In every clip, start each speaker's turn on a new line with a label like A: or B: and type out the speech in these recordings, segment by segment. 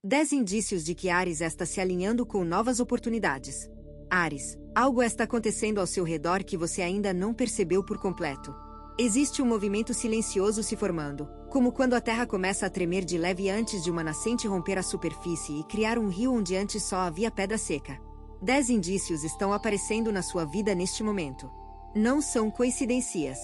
A: 10 indícios de que Áries está se alinhando com novas oportunidades. Áries, algo está acontecendo ao seu redor que você ainda não percebeu por completo. Existe um movimento silencioso se formando, como quando a terra começa a tremer de leve antes de uma nascente romper a superfície e criar um rio onde antes só havia pedra seca. 10 indícios estão aparecendo na sua vida neste momento. Não são coincidências.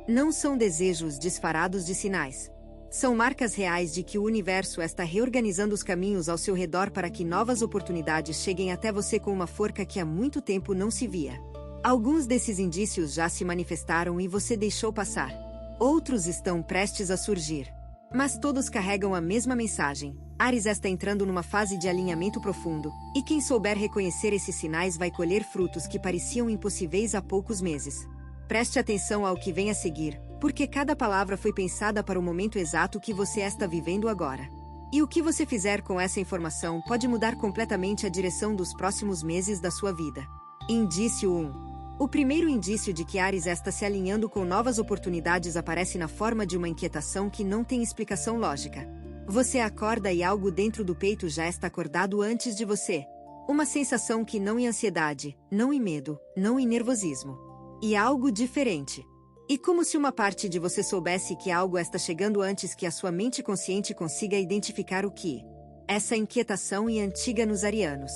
A: Não são desejos disfarados de sinais. São marcas reais de que o universo está reorganizando os caminhos ao seu redor para que novas oportunidades cheguem até você com uma força que há muito tempo não se via. Alguns desses indícios já se manifestaram e você deixou passar. Outros estão prestes a surgir. Mas todos carregam a mesma mensagem. Áries está entrando numa fase de alinhamento profundo, e quem souber reconhecer esses sinais vai colher frutos que pareciam impossíveis há poucos meses. Preste atenção ao que vem a seguir, porque cada palavra foi pensada para o momento exato que você está vivendo agora. E o que você fizer com essa informação pode mudar completamente a direção dos próximos meses da sua vida. Indício 1. O primeiro indício de que Áries está se alinhando com novas oportunidades aparece na forma de uma inquietação que não tem explicação lógica. Você acorda e algo dentro do peito já está acordado antes de você. Uma sensação que não é ansiedade, não é medo, não é nervosismo. E algo diferente. E como se uma parte de você soubesse que algo está chegando antes que a sua mente consciente consiga identificar o que. Essa inquietação é antiga nos arianos.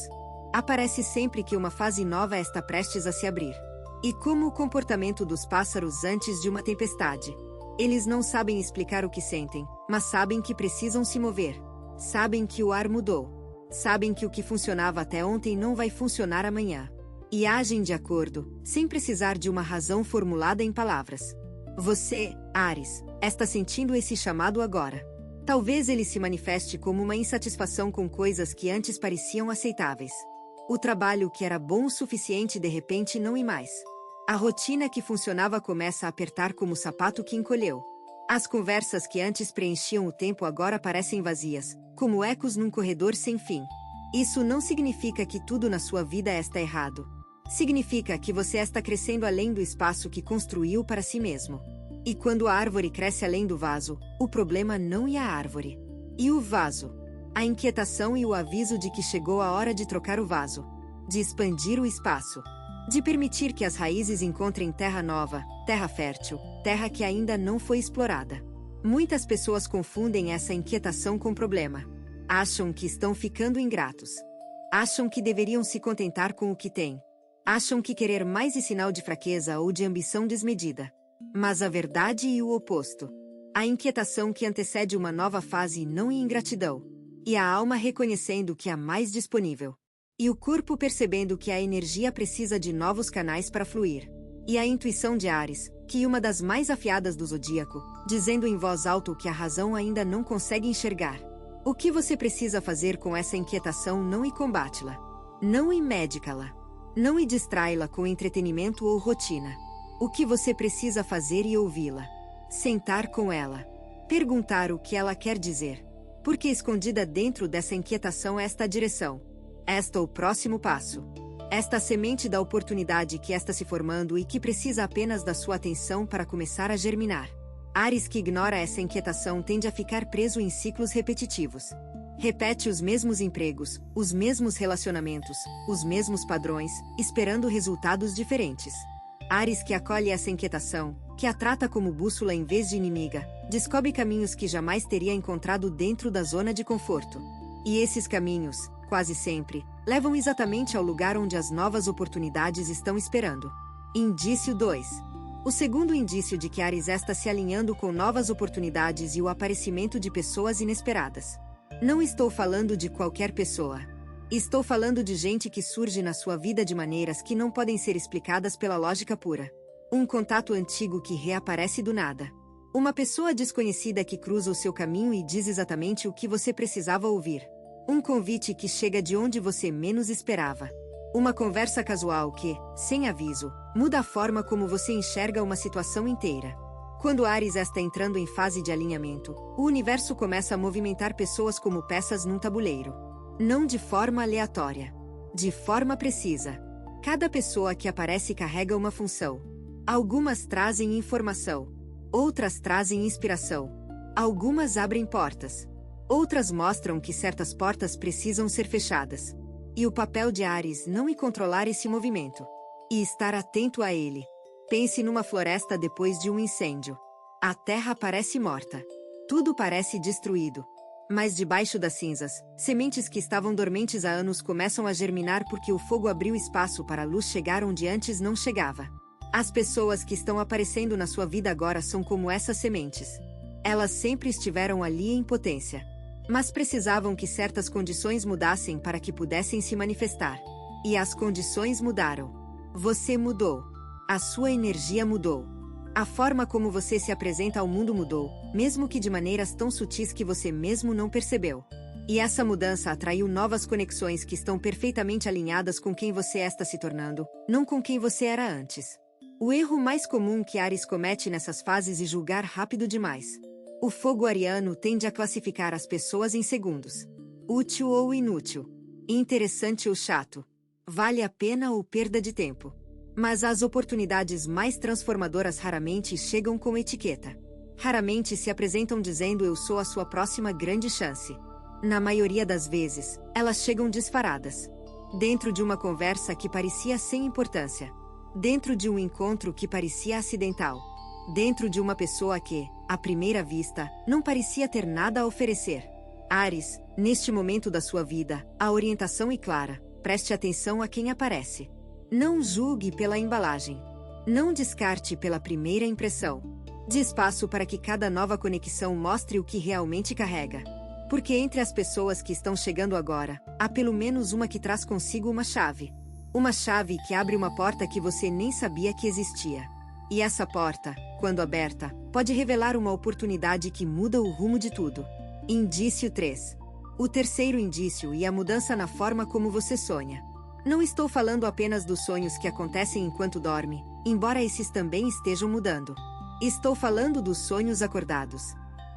A: Aparece sempre que uma fase nova está prestes a se abrir. E como o comportamento dos pássaros antes de uma tempestade. Eles não sabem explicar o que sentem, mas sabem que precisam se mover. Sabem que o ar mudou. Sabem que o que funcionava até ontem não vai funcionar amanhã. E agem de acordo, sem precisar de uma razão formulada em palavras. Você, Áries, está sentindo esse chamado agora. Talvez ele se manifeste como uma insatisfação com coisas que antes pareciam aceitáveis. O trabalho que era bom o suficiente de repente não é mais. A rotina que funcionava começa a apertar como o sapato que encolheu. As conversas que antes preenchiam o tempo agora parecem vazias, como ecos num corredor sem fim. Isso não significa que tudo na sua vida está errado. Significa que você está crescendo além do espaço que construiu para si mesmo. E quando a árvore cresce além do vaso, o problema não é a árvore. E o vaso. A inquietação e o aviso de que chegou a hora de trocar o vaso. De expandir o espaço. De permitir que as raízes encontrem terra nova, terra fértil, terra que ainda não foi explorada. Muitas pessoas confundem essa inquietação com problema. Acham que estão ficando ingratos. Acham que deveriam se contentar com o que têm. Acham que querer mais é sinal de fraqueza ou de ambição desmedida. Mas a verdade é o oposto. A inquietação que antecede uma nova fase não é ingratidão. E a alma reconhecendo que há mais disponível. E o corpo percebendo que a energia precisa de novos canais para fluir. E a intuição de Áries, que é uma das mais afiadas do zodíaco, dizendo em voz alta o que a razão ainda não consegue enxergar. O que você precisa fazer com essa inquietação não é combate-la. Não é médica-la. Não é distrai-la com entretenimento ou rotina. O que você precisa fazer é ouvi-la. Sentar com ela. Perguntar o que ela quer dizer. Porque escondida dentro dessa inquietação é esta direção. Esta é o próximo passo. Esta a semente da oportunidade que está se formando e que precisa apenas da sua atenção para começar a germinar. Áries que ignora essa inquietação tende a ficar preso em ciclos repetitivos. Repete os mesmos empregos, os mesmos relacionamentos, os mesmos padrões, esperando resultados diferentes. Áries que acolhe essa inquietação, que a trata como bússola em vez de inimiga, descobre caminhos que jamais teria encontrado dentro da zona de conforto. E esses caminhos, quase sempre, levam exatamente ao lugar onde as novas oportunidades estão esperando. Indício 2. O segundo indício de que Áries está se alinhando com novas oportunidades e o aparecimento de pessoas inesperadas. Não estou falando de qualquer pessoa. Estou falando de gente que surge na sua vida de maneiras que não podem ser explicadas pela lógica pura. Um contato antigo que reaparece do nada. Uma pessoa desconhecida que cruza o seu caminho e diz exatamente o que você precisava ouvir. Um convite que chega de onde você menos esperava. Uma conversa casual que, sem aviso, muda a forma como você enxerga uma situação inteira. Quando Áries está entrando em fase de alinhamento, o universo começa a movimentar pessoas como peças num tabuleiro. Não de forma aleatória. De forma precisa. Cada pessoa que aparece carrega uma função. Algumas trazem informação. Outras trazem inspiração. Algumas abrem portas. Outras mostram que certas portas precisam ser fechadas. E o papel de Áries não é controlar esse movimento. E estar atento a ele. Pense numa floresta depois de um incêndio. A terra parece morta. Tudo parece destruído. Mas debaixo das cinzas, sementes que estavam dormentes há anos começam a germinar porque o fogo abriu espaço para a luz chegar onde antes não chegava. As pessoas que estão aparecendo na sua vida agora são como essas sementes. Elas sempre estiveram ali em potência. Mas precisavam que certas condições mudassem para que pudessem se manifestar. E as condições mudaram. Você mudou. A sua energia mudou. A forma como você se apresenta ao mundo mudou, mesmo que de maneiras tão sutis que você mesmo não percebeu. E essa mudança atraiu novas conexões que estão perfeitamente alinhadas com quem você está se tornando, não com quem você era antes. O erro mais comum que Áries comete nessas fases é julgar rápido demais. O fogo ariano tende a classificar as pessoas em segundos. Útil ou inútil. Interessante ou chato. Vale a pena ou perda de tempo. Mas as oportunidades mais transformadoras raramente chegam com etiqueta. Raramente se apresentam dizendo eu sou a sua próxima grande chance. Na maioria das vezes, elas chegam disfaradas. Dentro de uma conversa que parecia sem importância. Dentro de um encontro que parecia acidental. Dentro de uma pessoa que, à primeira vista, não parecia ter nada a oferecer. Áries, neste momento da sua vida, a orientação é clara. Preste atenção a quem aparece. Não julgue pela embalagem. Não descarte pela primeira impressão. Dê espaço para que cada nova conexão mostre o que realmente carrega. Porque entre as pessoas que estão chegando agora, há pelo menos uma que traz consigo uma chave. Uma chave que abre uma porta que você nem sabia que existia. E essa porta, quando aberta, pode revelar uma oportunidade que muda o rumo de tudo. Indício 3. O terceiro indício é a mudança na forma como você sonha. Não estou falando apenas dos sonhos que acontecem enquanto dorme, embora esses também estejam mudando. Estou falando dos sonhos acordados.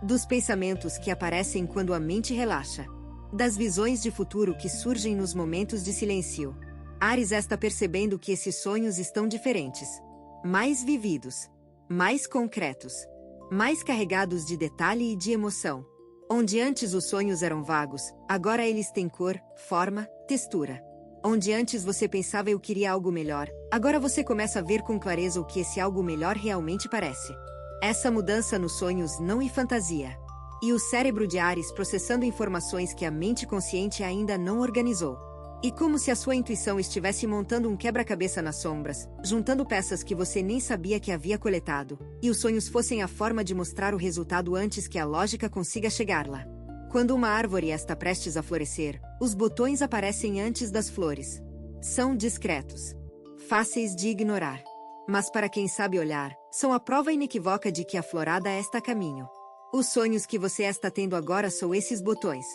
A: Dos pensamentos que aparecem quando a mente relaxa. Das visões de futuro que surgem nos momentos de silêncio. Áries está percebendo que esses sonhos estão diferentes. Mais vividos. Mais concretos. Mais carregados de detalhe e de emoção. Onde antes os sonhos eram vagos, agora eles têm cor, forma, textura. Onde antes você pensava eu queria algo melhor, agora você começa a ver com clareza o que esse algo melhor realmente parece. Essa mudança nos sonhos não é fantasia. E o cérebro de Áries processando informações que a mente consciente ainda não organizou. E como se a sua intuição estivesse montando um quebra-cabeça nas sombras, juntando peças que você nem sabia que havia coletado, e os sonhos fossem a forma de mostrar o resultado antes que a lógica consiga chegar lá. Quando uma árvore está prestes a florescer, os botões aparecem antes das flores. São discretos. Fáceis de ignorar. Mas para quem sabe olhar, são a prova inequívoca de que a florada está a caminho. Os sonhos que você está tendo agora são esses botões.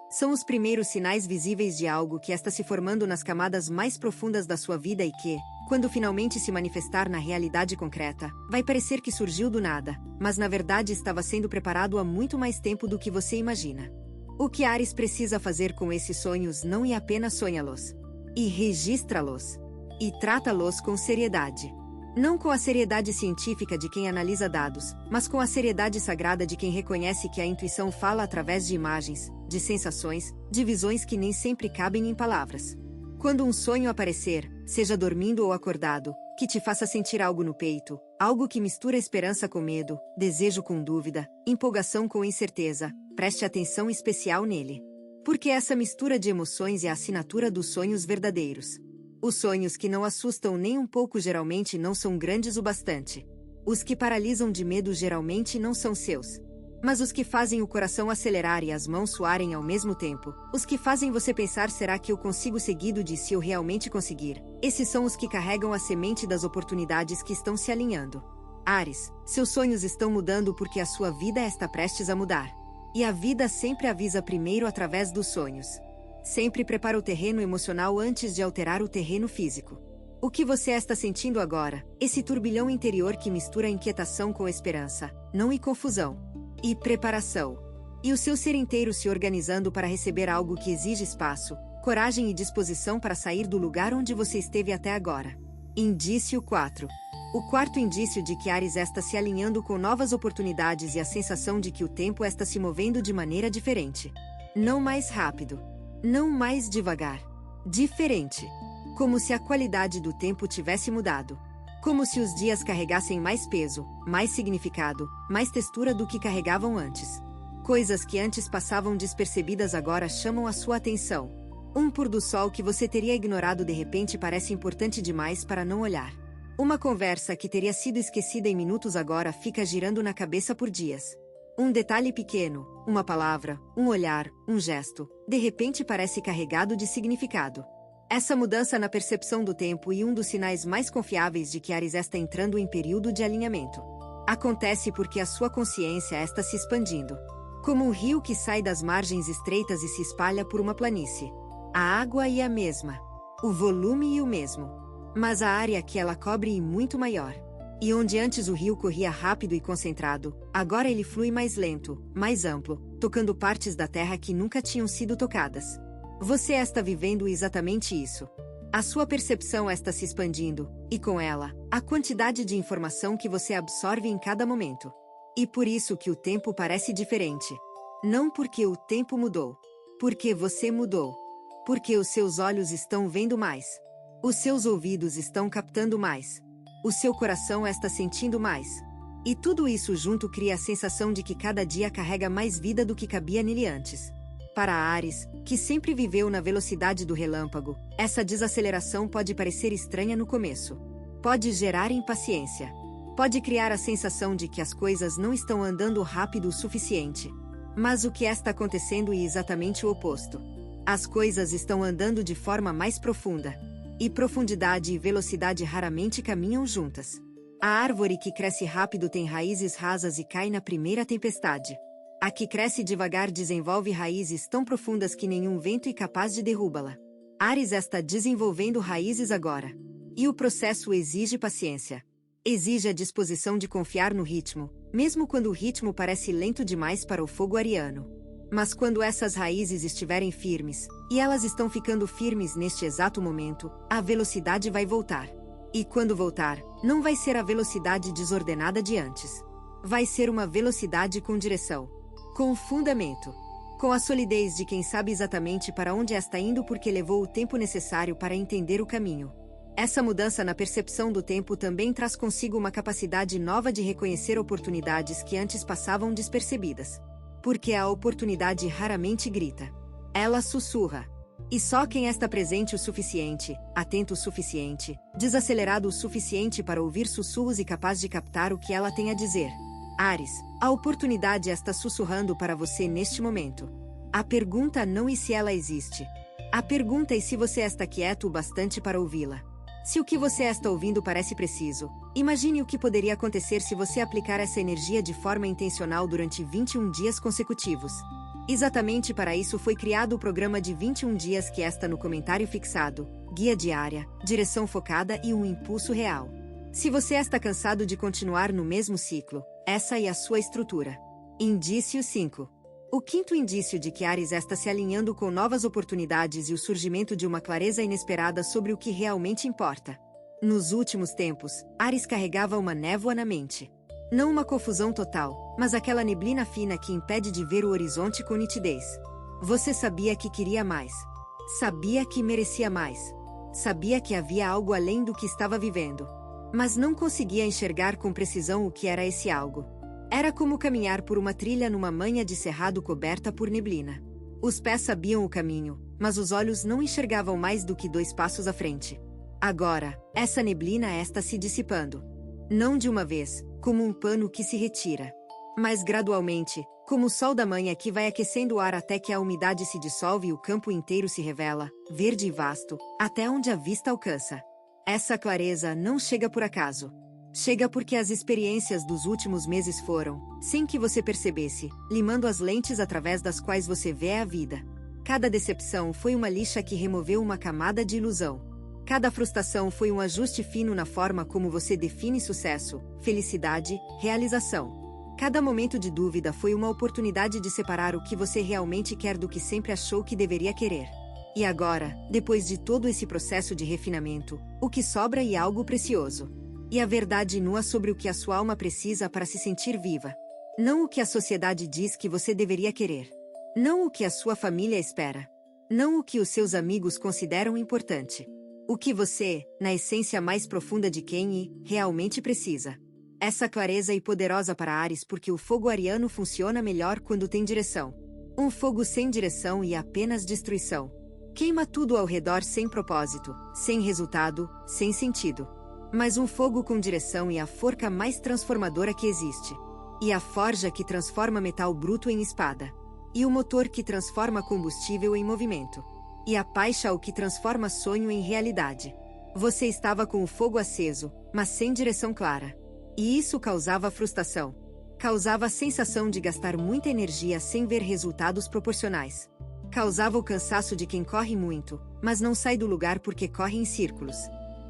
A: São os primeiros sinais visíveis de algo que está se formando nas camadas mais profundas da sua vida e que, quando finalmente se manifestar na realidade concreta, vai parecer que surgiu do nada, mas na verdade estava sendo preparado há muito mais tempo do que você imagina. O que Áries precisa fazer com esses sonhos não é apenas sonhá-los. E registra-los. E trata-los com seriedade. Não com a seriedade científica de quem analisa dados, mas com a seriedade sagrada de quem reconhece que a intuição fala através de imagens, de sensações, de visões que nem sempre cabem em palavras. Quando um sonho aparecer, seja dormindo ou acordado, que te faça sentir algo no peito, algo que mistura esperança com medo, desejo com dúvida, empolgação com incerteza, preste atenção especial nele. Porque essa mistura de emoções é a assinatura dos sonhos verdadeiros. Os sonhos que não assustam nem um pouco geralmente não são grandes o bastante. Os que paralisam de medo geralmente não são seus. Mas os que fazem o coração acelerar e as mãos suarem ao mesmo tempo, os que fazem você pensar será que eu consigo seguido de se eu realmente conseguir, esses são os que carregam a semente das oportunidades que estão se alinhando. Áries, seus sonhos estão mudando porque a sua vida está prestes a mudar. E a vida sempre avisa primeiro através dos sonhos. Sempre prepara o terreno emocional antes de alterar o terreno físico. O que você está sentindo agora, esse turbilhão interior que mistura inquietação com esperança, não e confusão, e preparação. E o seu ser inteiro se organizando para receber algo que exige espaço, coragem e disposição para sair do lugar onde você esteve até agora. Indício 4. O quarto indício de que Áries está se alinhando com novas oportunidades e a sensação de que o tempo está se movendo de maneira diferente. Não mais rápido. Não mais devagar. Diferente. Como se a qualidade do tempo tivesse mudado. Como se os dias carregassem mais peso, mais significado, mais textura do que carregavam antes. Coisas que antes passavam despercebidas agora chamam a sua atenção. Um pôr do sol que você teria ignorado de repente parece importante demais para não olhar. Uma conversa que teria sido esquecida em minutos agora fica girando na cabeça por dias. Um detalhe pequeno, uma palavra, um olhar, um gesto, de repente parece carregado de significado. Essa mudança na percepção do tempo é um dos sinais mais confiáveis de que Áries está entrando em período de alinhamento. Acontece porque a sua consciência está se expandindo. Como um rio que sai das margens estreitas e se espalha por uma planície. A água é a mesma. O volume é o mesmo. Mas a área que ela cobre é muito maior. E onde antes o rio corria rápido e concentrado, agora ele flui mais lento, mais amplo, tocando partes da terra que nunca tinham sido tocadas. Você está vivendo exatamente isso. A sua percepção está se expandindo, e com ela, a quantidade de informação que você absorve em cada momento. E por isso que o tempo parece diferente. Não porque o tempo mudou. Porque você mudou. Porque os seus olhos estão vendo mais. Os seus ouvidos estão captando mais. O seu coração está sentindo mais. E tudo isso junto cria a sensação de que cada dia carrega mais vida do que cabia nele antes. Para Áries, que sempre viveu na velocidade do relâmpago, essa desaceleração pode parecer estranha no começo. Pode gerar impaciência. Pode criar a sensação de que as coisas não estão andando rápido o suficiente. Mas o que está acontecendo é exatamente o oposto. As coisas estão andando de forma mais profunda. E profundidade e velocidade raramente caminham juntas. A árvore que cresce rápido tem raízes rasas e cai na primeira tempestade. A que cresce devagar desenvolve raízes tão profundas que nenhum vento é capaz de derrubá-la. Áries está desenvolvendo raízes agora. E o processo exige paciência. Exige a disposição de confiar no ritmo, mesmo quando o ritmo parece lento demais para o fogo ariano. Mas quando essas raízes estiverem firmes, e elas estão ficando firmes neste exato momento, a velocidade vai voltar. E quando voltar, não vai ser a velocidade desordenada de antes. Vai ser uma velocidade com direção. Com fundamento. Com a solidez de quem sabe exatamente para onde está indo porque levou o tempo necessário para entender o caminho. Essa mudança na percepção do tempo também traz consigo uma capacidade nova de reconhecer oportunidades que antes passavam despercebidas. Porque a oportunidade raramente grita. Ela sussurra. E só quem está presente o suficiente, atento o suficiente, desacelerado o suficiente para ouvir sussurros e capaz de captar o que ela tem a dizer. Áries, a oportunidade está sussurrando para você neste momento. A pergunta não é se ela existe. A pergunta é se você está quieto o bastante para ouvi-la. Se o que você está ouvindo parece preciso, imagine o que poderia acontecer se você aplicar essa energia de forma intencional durante 21 dias consecutivos. Exatamente para isso foi criado o programa de 21 dias que está no comentário fixado, guia diária, direção focada e um impulso real. Se você está cansado de continuar no mesmo ciclo, essa é a sua estrutura. Indício 5. O quinto indício de que Áries está se alinhando com novas oportunidades e o surgimento de uma clareza inesperada sobre o que realmente importa. Nos últimos tempos, Áries carregava uma névoa na mente. Não uma confusão total, mas aquela neblina fina que impede de ver o horizonte com nitidez. Você sabia que queria mais. Sabia que merecia mais. Sabia que havia algo além do que estava vivendo. Mas não conseguia enxergar com precisão o que era esse algo. Era como caminhar por uma trilha numa manha de cerrado coberta por neblina. Os pés sabiam o caminho, mas os olhos não enxergavam mais do que 2 passos à frente. Agora, essa neblina está se dissipando. Não de uma vez, como um pano que se retira. Mas gradualmente, como o sol da manhã que vai aquecendo o ar até que a umidade se dissolve e o campo inteiro se revela, verde e vasto, até onde a vista alcança. Essa clareza não chega por acaso. Chega porque as experiências dos últimos meses foram, sem que você percebesse, limando as lentes através das quais você vê a vida. Cada decepção foi uma lixa que removeu uma camada de ilusão. Cada frustração foi um ajuste fino na forma como você define sucesso, felicidade, realização. Cada momento de dúvida foi uma oportunidade de separar o que você realmente quer do que sempre achou que deveria querer. E agora, depois de todo esse processo de refinamento, o que sobra é algo precioso. E a verdade nua sobre o que a sua alma precisa para se sentir viva. Não o que a sociedade diz que você deveria querer. Não o que a sua família espera. Não o que os seus amigos consideram importante. O que você, na essência mais profunda de quem realmente precisa. Essa clareza é poderosa para Áries porque o fogo ariano funciona melhor quando tem direção. Um fogo sem direção e apenas destruição. Queima tudo ao redor sem propósito, sem resultado, sem sentido. Mas um fogo com direção é a forca mais transformadora que existe. E a forja que transforma metal bruto em espada. E o motor que transforma combustível em movimento. E a paixa o que transforma sonho em realidade. Você estava com o fogo aceso, mas sem direção clara. E isso causava frustração. Causava a sensação de gastar muita energia sem ver resultados proporcionais. Causava o cansaço de quem corre muito, mas não sai do lugar porque corre em círculos.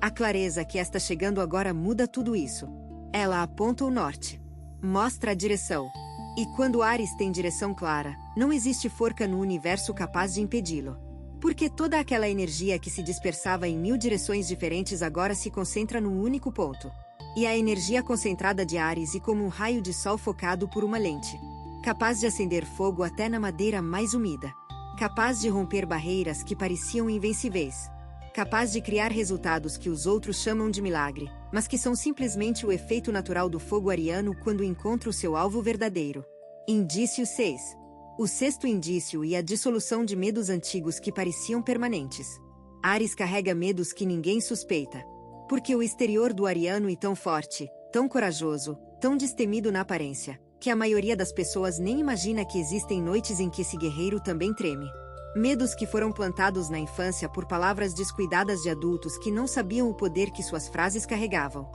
A: A clareza que está chegando agora muda tudo isso. Ela aponta o norte. Mostra a direção. E quando Áries tem direção clara, não existe forca no universo capaz de impedi-lo. Porque toda aquela energia que se dispersava em 1000 direções diferentes agora se concentra num único ponto. E a energia concentrada de Áries é como um raio de sol focado por uma lente. Capaz de acender fogo até na madeira mais úmida. Capaz de romper barreiras que pareciam invencíveis. Capaz de criar resultados que os outros chamam de milagre, mas que são simplesmente o efeito natural do fogo ariano quando encontra o seu alvo verdadeiro. Indício 6. O sexto indício é a dissolução de medos antigos que pareciam permanentes. Áries carrega medos que ninguém suspeita. Porque o exterior do ariano é tão forte, tão corajoso, tão destemido na aparência, que a maioria das pessoas nem imagina que existem noites em que esse guerreiro também treme. Medos que foram plantados na infância por palavras descuidadas de adultos que não sabiam o poder que suas frases carregavam.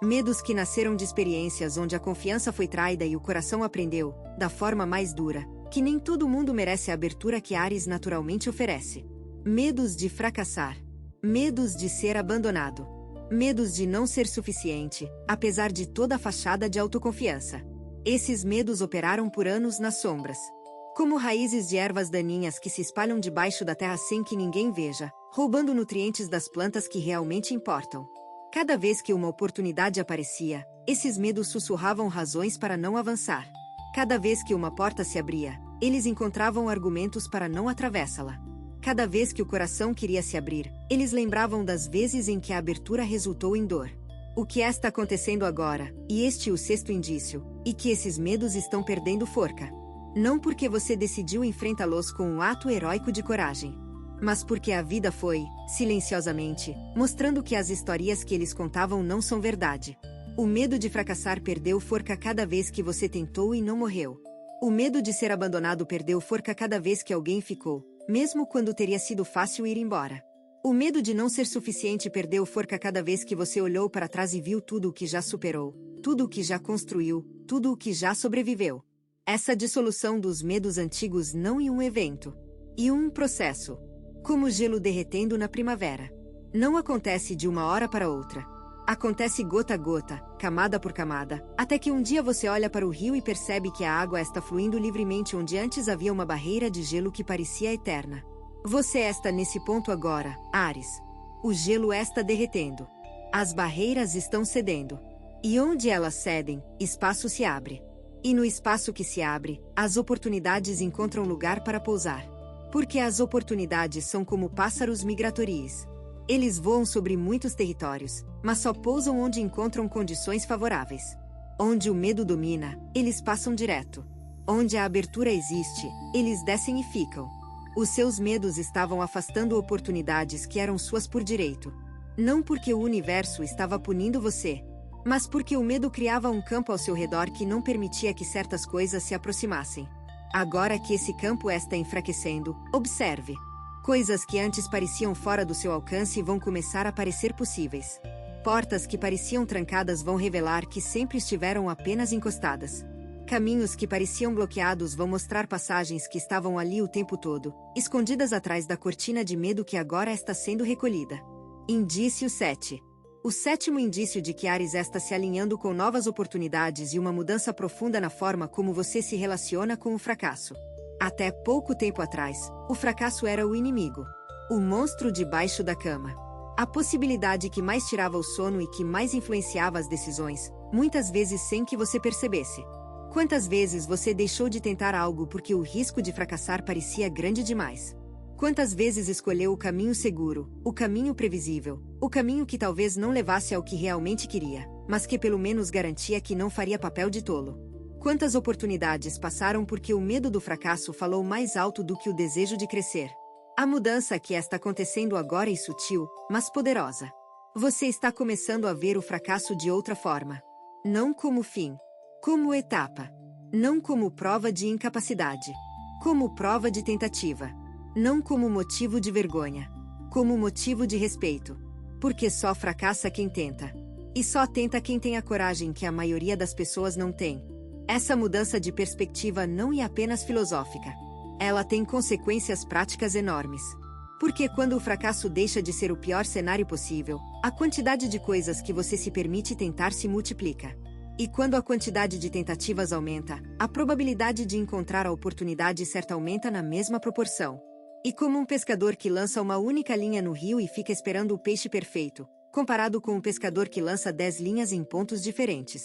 A: Medos que nasceram de experiências onde a confiança foi traída e o coração aprendeu, da forma mais dura, que nem todo mundo merece a abertura que Áries naturalmente oferece. Medos de fracassar. Medos de ser abandonado. Medos de não ser suficiente, apesar de toda a fachada de autoconfiança. Esses medos operaram por anos nas sombras. Como raízes de ervas daninhas que se espalham debaixo da terra sem que ninguém veja, roubando nutrientes das plantas que realmente importam. Cada vez que uma oportunidade aparecia, esses medos sussurravam razões para não avançar. Cada vez que uma porta se abria, eles encontravam argumentos para não atravessá-la. Cada vez que o coração queria se abrir, eles lembravam das vezes em que a abertura resultou em dor. O que está acontecendo agora, e este é o sexto indício, e que esses medos estão perdendo forca. Não porque você decidiu enfrentá-los com um ato heróico de coragem, mas porque a vida foi, silenciosamente, mostrando que as histórias que eles contavam não são verdade. O medo de fracassar perdeu forca cada vez que você tentou e não morreu. O medo de ser abandonado perdeu forca cada vez que alguém ficou, mesmo quando teria sido fácil ir embora. O medo de não ser suficiente perdeu forca cada vez que você olhou para trás e viu tudo o que já superou, tudo o que já construiu, tudo o que já sobreviveu. Essa dissolução dos medos antigos não é um evento, e um processo. Como gelo derretendo na primavera. Não acontece de uma hora para outra. Acontece gota a gota, camada por camada, até que um dia você olha para o rio e percebe que a água está fluindo livremente onde antes havia uma barreira de gelo que parecia eterna. Você está nesse ponto agora, Áries. O gelo está derretendo. As barreiras estão cedendo. E onde elas cedem, espaço se abre. E no espaço que se abre, as oportunidades encontram lugar para pousar. Porque as oportunidades são como pássaros migratorios. Eles voam sobre muitos territórios, mas só pousam onde encontram condições favoráveis. Onde o medo domina, eles passam direto. Onde a abertura existe, eles descem e ficam. Os seus medos estavam afastando oportunidades que eram suas por direito. Não porque o universo estava punindo você, mas porque o medo criava um campo ao seu redor que não permitia que certas coisas se aproximassem. Agora que esse campo está enfraquecendo, observe. Coisas que antes pareciam fora do seu alcance vão começar a parecer possíveis. Portas que pareciam trancadas vão revelar que sempre estiveram apenas encostadas. Caminhos que pareciam bloqueados vão mostrar passagens que estavam ali o tempo todo, escondidas atrás da cortina de medo que agora está sendo recolhida. Indício 7. O sétimo indício de que Áries está se alinhando com novas oportunidades e uma mudança profunda na forma como você se relaciona com o fracasso. Até pouco tempo atrás, o fracasso era o inimigo. O monstro debaixo da cama. A possibilidade que mais tirava o sono e que mais influenciava as decisões, muitas vezes sem que você percebesse. Quantas vezes você deixou de tentar algo porque o risco de fracassar parecia grande demais? Quantas vezes escolheu o caminho seguro, o caminho previsível, o caminho que talvez não levasse ao que realmente queria, mas que pelo menos garantia que não faria papel de tolo? Quantas oportunidades passaram porque o medo do fracasso falou mais alto do que o desejo de crescer? A mudança que está acontecendo agora é sutil, mas poderosa. Você está começando a ver o fracasso de outra forma. Não como fim, como etapa. Não como prova de incapacidade. Como prova de tentativa. Não como motivo de vergonha. Como motivo de respeito. Porque só fracassa quem tenta. E só tenta quem tem a coragem que a maioria das pessoas não tem. Essa mudança de perspectiva não é apenas filosófica. Ela tem consequências práticas enormes. Porque quando o fracasso deixa de ser o pior cenário possível, a quantidade de coisas que você se permite tentar se multiplica. E quando a quantidade de tentativas aumenta, a probabilidade de encontrar a oportunidade certa aumenta na mesma proporção. E como um pescador que lança uma única linha no rio e fica esperando o peixe perfeito, comparado com um pescador que lança 10 linhas em pontos diferentes.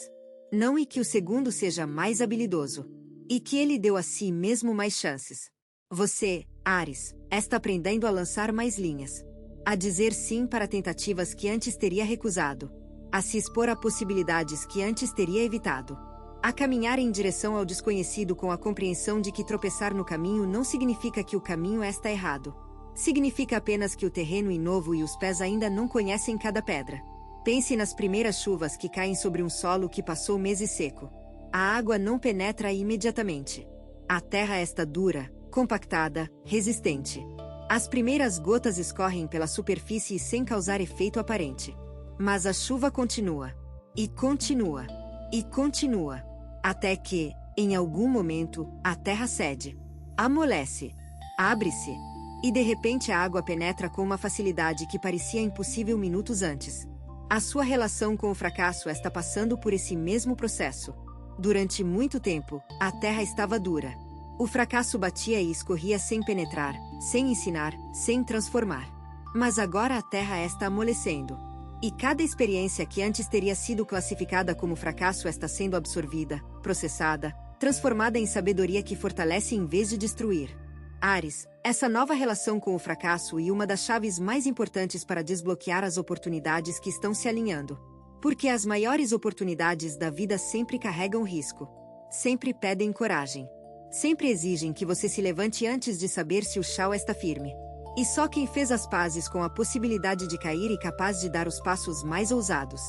A: Não e que o segundo seja mais habilidoso. E que ele deu a si mesmo mais chances. Você, Áries, está aprendendo a lançar mais linhas. A dizer sim para tentativas que antes teria recusado. A se expor a possibilidades que antes teria evitado. A caminhar em direção ao desconhecido com a compreensão de que tropeçar no caminho não significa que o caminho está errado. Significa apenas que o terreno é novo e os pés ainda não conhecem cada pedra. Pense nas primeiras chuvas que caem sobre um solo que passou meses seco. A água não penetra imediatamente. A terra está dura, compactada, resistente. As primeiras gotas escorrem pela superfície sem causar efeito aparente. Mas a chuva continua. E continua. E continua. Até que, em algum momento, a terra cede. Amolece. Abre-se. E de repente a água penetra com uma facilidade que parecia impossível minutos antes. A sua relação com o fracasso está passando por esse mesmo processo. Durante muito tempo, a terra estava dura. O fracasso batia e escorria sem penetrar, sem ensinar, sem transformar. Mas agora a terra está amolecendo. E cada experiência que antes teria sido classificada como fracasso está sendo absorvida, processada, transformada em sabedoria que fortalece em vez de destruir. Áries, essa nova relação com o fracasso é uma das chaves mais importantes para desbloquear as oportunidades que estão se alinhando. Porque as maiores oportunidades da vida sempre carregam risco. Sempre pedem coragem. Sempre exigem que você se levante antes de saber se o chão está firme. E só quem fez as pazes com a possibilidade de cair é capaz de dar os passos mais ousados.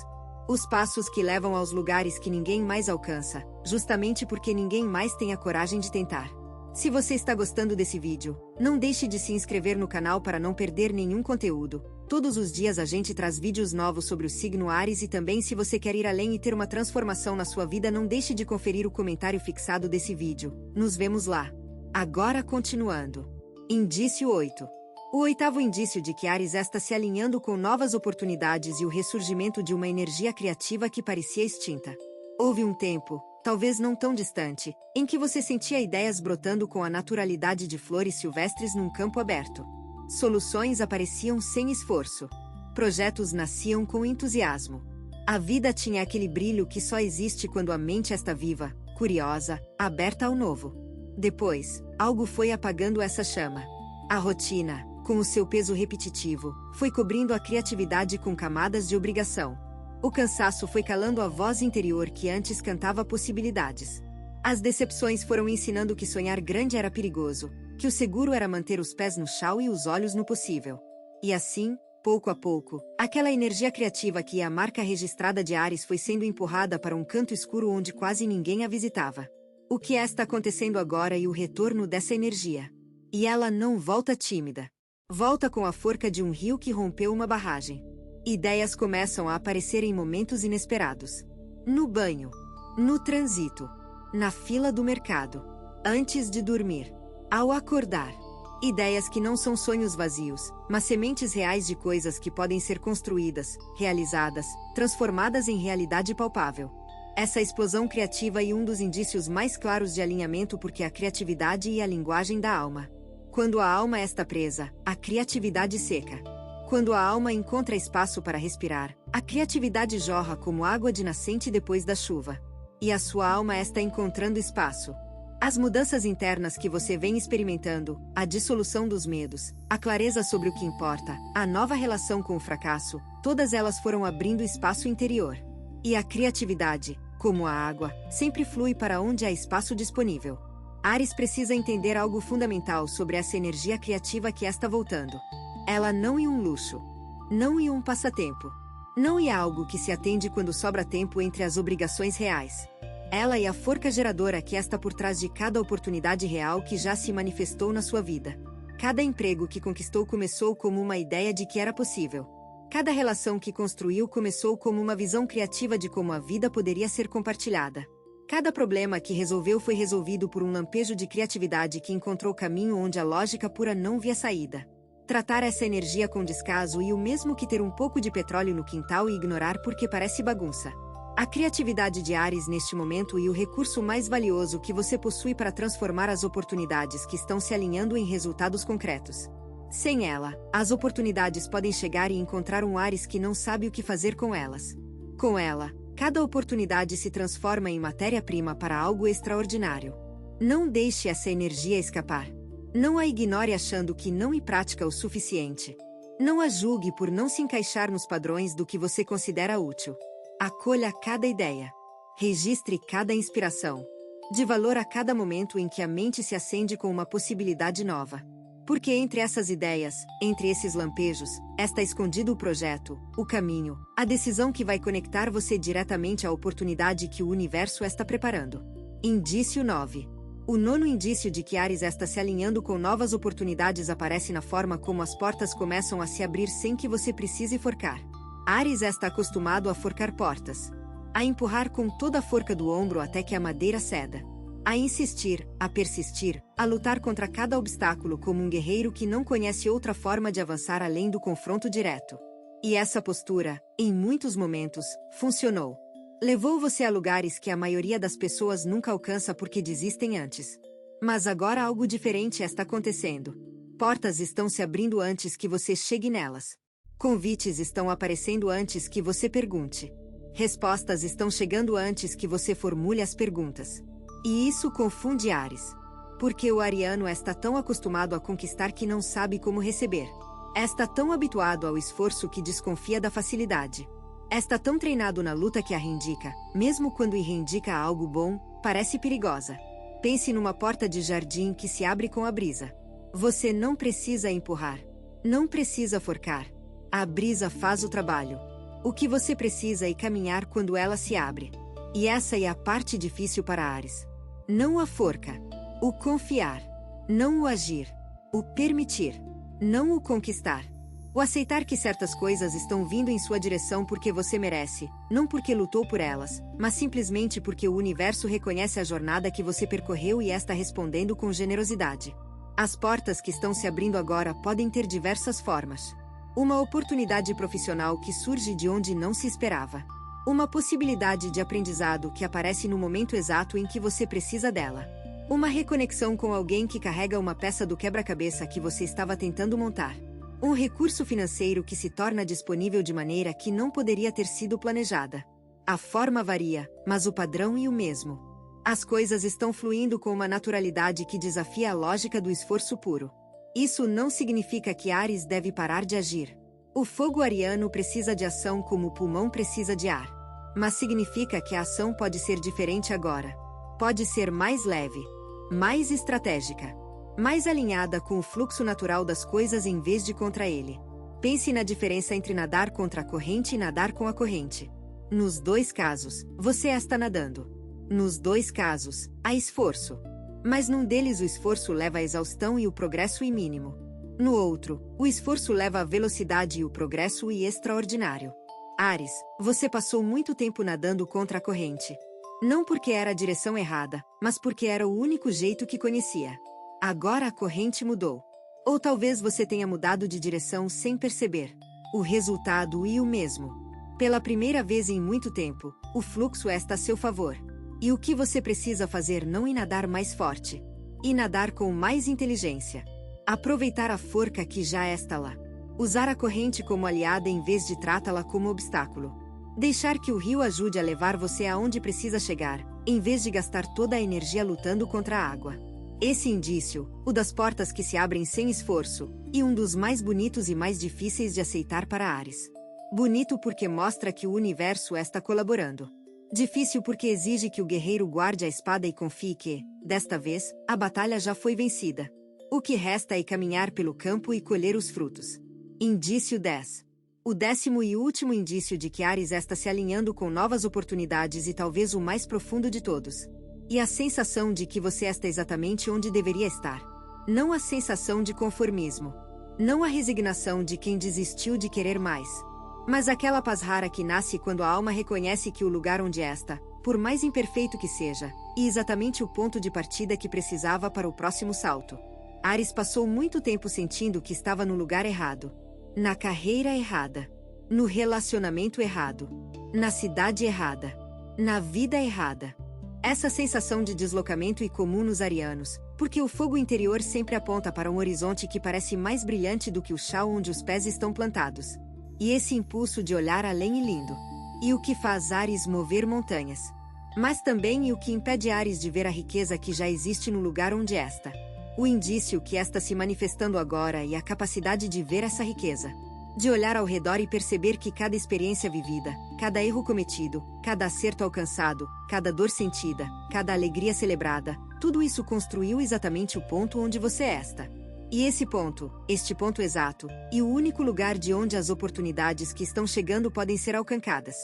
A: Os passos que levam aos lugares que ninguém mais alcança, justamente porque ninguém mais tem a coragem de tentar. Se você está gostando desse vídeo, não deixe de se inscrever no canal para não perder nenhum conteúdo. Todos os dias a gente traz vídeos novos sobre o signo Áries e também se você quer ir além e ter uma transformação na sua vida não deixe de conferir o comentário fixado desse vídeo. Nos vemos lá. Agora continuando. Indício 8. O oitavo indício de que Áries está se alinhando com novas oportunidades e o ressurgimento de uma energia criativa que parecia extinta. Houve um tempo, talvez não tão distante, em que você sentia ideias brotando com a naturalidade de flores silvestres num campo aberto. Soluções apareciam sem esforço. Projetos nasciam com entusiasmo. A vida tinha aquele brilho que só existe quando a mente está viva, curiosa, aberta ao novo. Depois, algo foi apagando essa chama. A rotina, com o seu peso repetitivo, foi cobrindo a criatividade com camadas de obrigação. O cansaço foi calando a voz interior que antes cantava possibilidades. As decepções foram ensinando que sonhar grande era perigoso, que o seguro era manter os pés no chão e os olhos no possível. E assim, pouco a pouco, aquela energia criativa que é a marca registrada de Áries foi sendo empurrada para um canto escuro onde quase ninguém a visitava. O que está acontecendo agora é o retorno dessa energia. E ela não volta tímida. Volta com a forca de um rio que rompeu uma barragem. Ideias começam a aparecer em momentos inesperados. No banho. No trânsito. Na fila do mercado. Antes de dormir. Ao acordar. Ideias que não são sonhos vazios, mas sementes reais de coisas que podem ser construídas, realizadas, transformadas em realidade palpável. Essa explosão criativa é um dos indícios mais claros de alinhamento porque a criatividade é a linguagem da alma. Quando a alma está presa, a criatividade seca. Quando a alma encontra espaço para respirar, a criatividade jorra como água de nascente depois da chuva. E a sua alma está encontrando espaço. As mudanças internas que você vem experimentando, a dissolução dos medos, a clareza sobre o que importa, a nova relação com o fracasso, todas elas foram abrindo espaço interior. E a criatividade, como a água, sempre flui para onde há espaço disponível. Áries precisa entender algo fundamental sobre essa energia criativa que está voltando. Ela não é um luxo. Não é um passatempo. Não é algo que se atende quando sobra tempo entre as obrigações reais. Ela é a forca geradora que está por trás de cada oportunidade real que já se manifestou na sua vida. Cada emprego que conquistou começou como uma ideia de que era possível. Cada relação que construiu começou como uma visão criativa de como a vida poderia ser compartilhada. Cada problema que resolveu foi resolvido por um lampejo de criatividade que encontrou caminho onde a lógica pura não via saída. Tratar essa energia com descaso e o mesmo que ter um pouco de petróleo no quintal e ignorar porque parece bagunça. A criatividade de Áries neste momento é o recurso mais valioso que você possui para transformar as oportunidades que estão se alinhando em resultados concretos. Sem ela, as oportunidades podem chegar e encontrar um Áries que não sabe o que fazer com elas. Com ela, cada oportunidade se transforma em matéria-prima para algo extraordinário. Não deixe essa energia escapar. Não a ignore achando que não é prática o suficiente. Não a julgue por não se encaixar nos padrões do que você considera útil. Acolha cada ideia. Registre cada inspiração. Dê valor a cada momento em que a mente se acende com uma possibilidade nova. Porque entre essas ideias, entre esses lampejos, está escondido o projeto, o caminho, a decisão que vai conectar você diretamente à oportunidade que o universo está preparando. Indício 9. O nono indício de que Áries está se alinhando com novas oportunidades aparece na forma como as portas começam a se abrir sem que você precise forcar. Áries está acostumado a forcar portas. A empurrar com toda a forca do ombro até que a madeira ceda. A insistir, a persistir, a lutar contra cada obstáculo como um guerreiro que não conhece outra forma de avançar além do confronto direto. E essa postura, em muitos momentos, funcionou. Levou você a lugares que a maioria das pessoas nunca alcança porque desistem antes. Mas agora algo diferente está acontecendo. Portas estão se abrindo antes que você chegue nelas. Convites estão aparecendo antes que você pergunte. Respostas estão chegando antes que você formule as perguntas. E isso confunde Áries. Porque o ariano está tão acostumado a conquistar que não sabe como receber. Está tão habituado ao esforço que desconfia da facilidade. Está tão treinado na luta que a reivindica, mesmo quando reivindica algo bom, parece perigosa. Pense numa porta de jardim que se abre com a brisa. Você não precisa empurrar. Não precisa forcar. A brisa faz o trabalho. O que você precisa é caminhar quando ela se abre. E essa é a parte difícil para Áries. Não a forca. O confiar. Não o agir. O permitir. Não o conquistar. O aceitar que certas coisas estão vindo em sua direção porque você merece, não porque lutou por elas, mas simplesmente porque o universo reconhece a jornada que você percorreu e está respondendo com generosidade. As portas que estão se abrindo agora podem ter diversas formas. Uma oportunidade profissional que surge de onde não se esperava. Uma possibilidade de aprendizado que aparece no momento exato em que você precisa dela. Uma reconexão com alguém que carrega uma peça do quebra-cabeça que você estava tentando montar. Um recurso financeiro que se torna disponível de maneira que não poderia ter sido planejada. A forma varia, mas o padrão é o mesmo. As coisas estão fluindo com uma naturalidade que desafia a lógica do esforço puro. Isso não significa que Áries deve parar de agir. O fogo ariano precisa de ação como o pulmão precisa de ar. Mas significa que a ação pode ser diferente agora. Pode ser mais leve, mais estratégica, mais alinhada com o fluxo natural das coisas em vez de contra ele. Pense na diferença entre nadar contra a corrente e nadar com a corrente. Nos dois casos, você está nadando. Nos dois casos, há esforço. Mas num deles o esforço leva à exaustão e o progresso é mínimo. No outro, o esforço leva à velocidade e o progresso é extraordinário. Áries, você passou muito tempo nadando contra a corrente. Não porque era a direção errada, mas porque era o único jeito que conhecia. Agora a corrente mudou. Ou talvez você tenha mudado de direção sem perceber. O resultado é o mesmo. Pela primeira vez em muito tempo, o fluxo está a seu favor. E o que você precisa fazer não é nadar mais forte. E nadar com mais inteligência. Aproveitar a forca que já está lá. Usar a corrente como aliada em vez de tratá-la como obstáculo. Deixar que o rio ajude a levar você aonde precisa chegar, em vez de gastar toda a energia lutando contra a água. Esse indício, o das portas que se abrem sem esforço, e um dos mais bonitos e mais difíceis de aceitar para Áries. Bonito porque mostra que o universo está colaborando. Difícil porque exige que o guerreiro guarde a espada e confie que, desta vez, a batalha já foi vencida. O que resta é caminhar pelo campo e colher os frutos. Indício 10. O 10º e último indício de que Áries está se alinhando com novas oportunidades e talvez o mais profundo de todos. E a sensação de que você está exatamente onde deveria estar. Não a sensação de conformismo. Não a resignação de quem desistiu de querer mais. Mas aquela paz rara que nasce quando a alma reconhece que o lugar onde está, por mais imperfeito que seja, é exatamente o ponto de partida que precisava para o próximo salto. Áries passou muito tempo sentindo que estava no lugar errado. Na carreira errada. No relacionamento errado. Na cidade errada. Na vida errada. Essa sensação de deslocamento é comum nos arianos, porque o fogo interior sempre aponta para um horizonte que parece mais brilhante do que o chão onde os pés estão plantados. E esse impulso de olhar além é lindo. E o que faz Áries mover montanhas. Mas também é o que impede Áries de ver a riqueza que já existe no lugar onde está. O indício que está se manifestando agora é a capacidade de ver essa riqueza. De olhar ao redor e perceber que cada experiência vivida, cada erro cometido, cada acerto alcançado, cada dor sentida, cada alegria celebrada, tudo isso construiu exatamente o ponto onde você está. E esse ponto, este ponto exato, é o único lugar de onde as oportunidades que estão chegando podem ser alcançadas.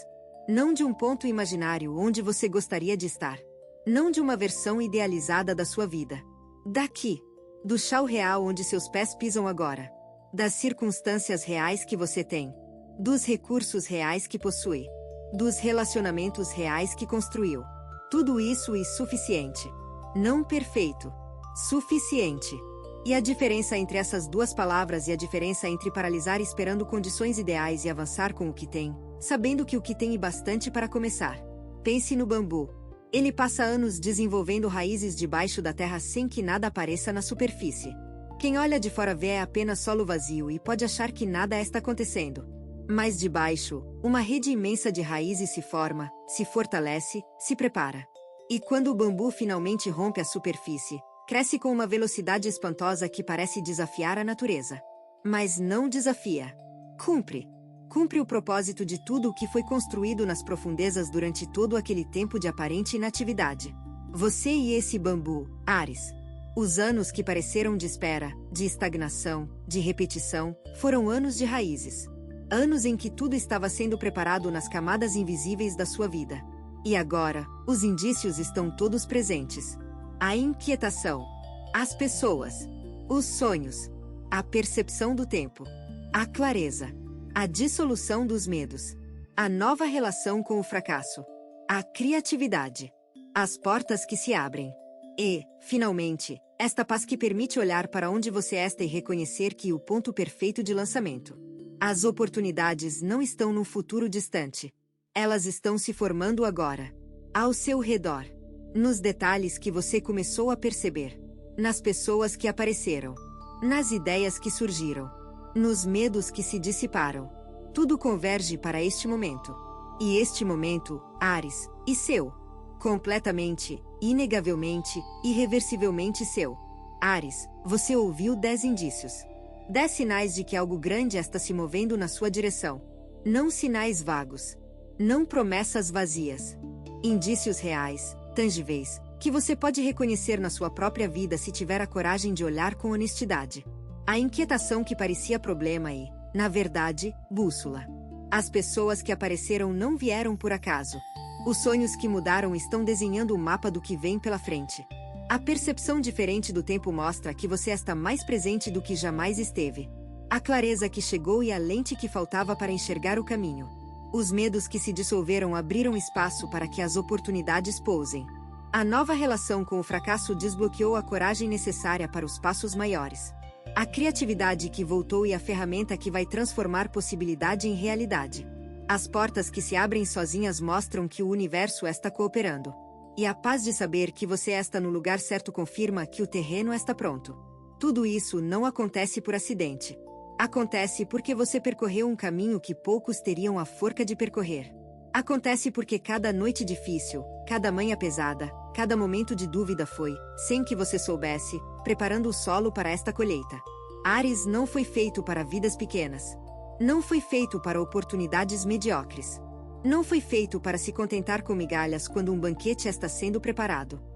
A: Não de um ponto imaginário onde você gostaria de estar. Não de uma versão idealizada da sua vida. Daqui. Do chão real onde seus pés pisam agora. Das circunstâncias reais que você tem. Dos recursos reais que possui. Dos relacionamentos reais que construiu. Tudo isso é suficiente. Não perfeito. Suficiente. E a diferença entre essas duas palavras e a diferença entre paralisar esperando condições ideais e avançar com o que tem, sabendo que o que tem é bastante para começar. Pense no bambu. Ele passa anos desenvolvendo raízes debaixo da terra sem que nada apareça na superfície. Quem olha de fora vê apenas solo vazio e pode achar que nada está acontecendo. Mas debaixo, uma rede imensa de raízes se forma, se fortalece, se prepara. E quando o bambu finalmente rompe a superfície, cresce com uma velocidade espantosa que parece desafiar a natureza. Mas não desafia. Cumpre. Cumpre o propósito de tudo o que foi construído nas profundezas durante todo aquele tempo de aparente inatividade. Você e esse bambu, Áries. Os anos que pareceram de espera, de estagnação, de repetição, foram anos de raízes. Anos em que tudo estava sendo preparado nas camadas invisíveis da sua vida. E agora, os indícios estão todos presentes. A inquietação. As pessoas. Os sonhos. A percepção do tempo. A clareza. A dissolução dos medos. A nova relação com o fracasso. A criatividade. As portas que se abrem. E, finalmente, esta paz que permite olhar para onde você está e reconhecer que é o ponto perfeito de lançamento. As oportunidades não estão num futuro distante. Elas estão se formando agora. Ao seu redor. Nos detalhes que você começou a perceber. Nas pessoas que apareceram. Nas ideias que surgiram. Nos medos que se dissiparam. Tudo converge para este momento. E este momento, Áries, e seu. Completamente, inegavelmente, irreversivelmente seu. Áries, você ouviu 10 indícios. 10 sinais de que algo grande está se movendo na sua direção. Não sinais vagos. Não promessas vazias. Indícios reais, tangíveis, que você pode reconhecer na sua própria vida se tiver a coragem de olhar com honestidade. A inquietação que parecia problema e, na verdade, bússola. As pessoas que apareceram não vieram por acaso. Os sonhos que mudaram estão desenhando o mapa do que vem pela frente. A percepção diferente do tempo mostra que você está mais presente do que jamais esteve. A clareza que chegou e a lente que faltava para enxergar o caminho. Os medos que se dissolveram abriram espaço para que as oportunidades pousem. A nova relação com o fracasso desbloqueou a coragem necessária para os passos maiores. A criatividade que voltou e a ferramenta que vai transformar possibilidade em realidade. As portas que se abrem sozinhas mostram que o universo está cooperando. E a paz de saber que você está no lugar certo confirma que o terreno está pronto. Tudo isso não acontece por acidente. Acontece porque você percorreu um caminho que poucos teriam a forca de percorrer. Acontece porque cada noite difícil, cada manhã pesada, cada momento de dúvida foi, sem que você soubesse, preparando o solo para esta colheita. Áries não foi feito para vidas pequenas. Não foi feito para oportunidades mediocres. Não foi feito para se contentar com migalhas quando um banquete está sendo preparado.